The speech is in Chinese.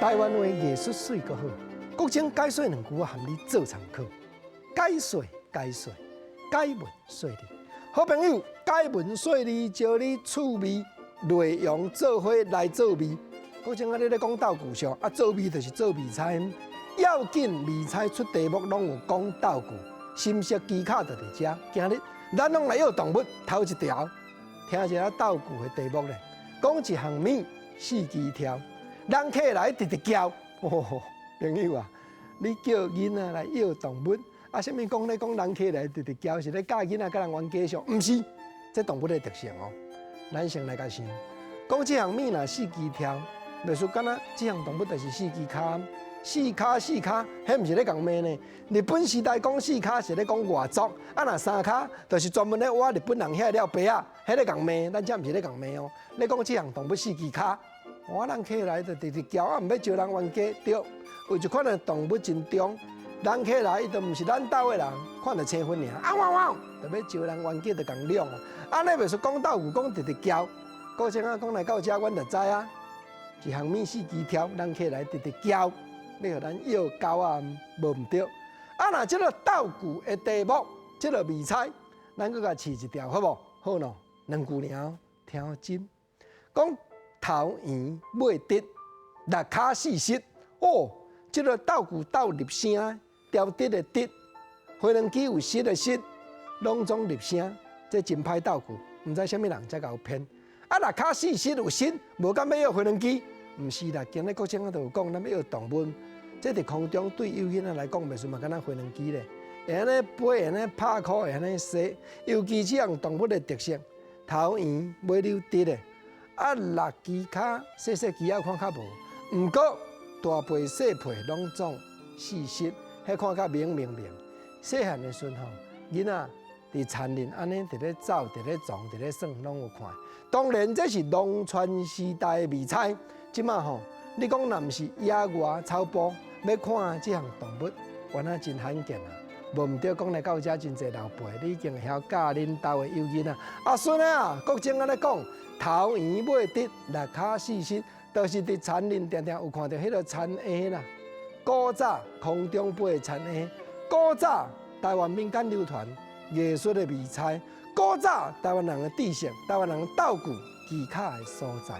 台湾话艺术水阁好，国情解说两句含你做参考。解说，解文说理。好朋友，解文说理，招你趣味内容做伙来做味。国情你咧讲豆腐上，做味就是做味菜。要紧味菜出题目拢有讲豆腐，深色技巧就伫遮。今日咱拢来学动物头一条，听一下豆腐的题目咧，讲一项物四肢跳，人客来直直叫。朋友啊，你叫囡仔来学动物，什么讲咧讲人客来直直叫，是咧教囡仔甲人玩家常？毋是，这动物的特性哦。咱先来甲想，讲这项物若四肢跳，袂说敢若这项动物就是四肢骹。四骹，迄毋是咧讲骂呢。日本时代讲四骹是咧讲外族，若三骹就是专门咧挖日本人遐了白啊，迄咧讲骂。咱这毋是咧讲骂哦，咧讲这项动物四肢骹。人客来就直直叫，毋要招人冤家。对，有一款的动物真中，人客来伊都毋是咱兜的人，看着青分尔，汪汪，就要招人冤家就共两啊。安尼袂说讲到有讲直直叫，个性讲来到遮，阮就知啊。一项物四肢跳，人客来直直叫。你互咱药狗啊，无毋对。若即个豆腐的题目，即个味菜，咱搁甲试一条，好无？好喏，两句尔，听好真。讲头圆尾直，六骹四膝。即个豆腐斗入声，调直的直，回轮机有膝的膝，拢总入声，这真歹豆腐。毋知啥物人才甲有骗。六骹四膝有膝，无敢要学回轮机？毋是啦，今日国情都有讲，咱要学动物。这伫空中对幼囡仔来讲，袂算嘛，敢若飞轮机咧，会安尼飞，会安尼拍箍，会安尼踅。尤其这样动物的特性，头圆尾溜直的，六只骹细细只仔看较无，毋过大背细背拢总四膝，迄看较明。细汉的时候，囡仔伫田林安尼伫咧走，伫咧撞，伫咧耍，拢有看。当然，这是农村时代的味菜。即马吼，你讲若毋是野外草埔。要看这项动物，原来真罕见啊！无毋对，讲来到遮真侪老辈，你已经会晓教恁兜的幼囡仔。孙啊，国情咧讲，头圆尾直，六骹四膝，就是伫田林定有看到迄个田鸭啦。古早空中飞的田鸭，古早台湾民间流传艺术的味菜，古早台湾人的知识，台湾人豆腐技巧的所在。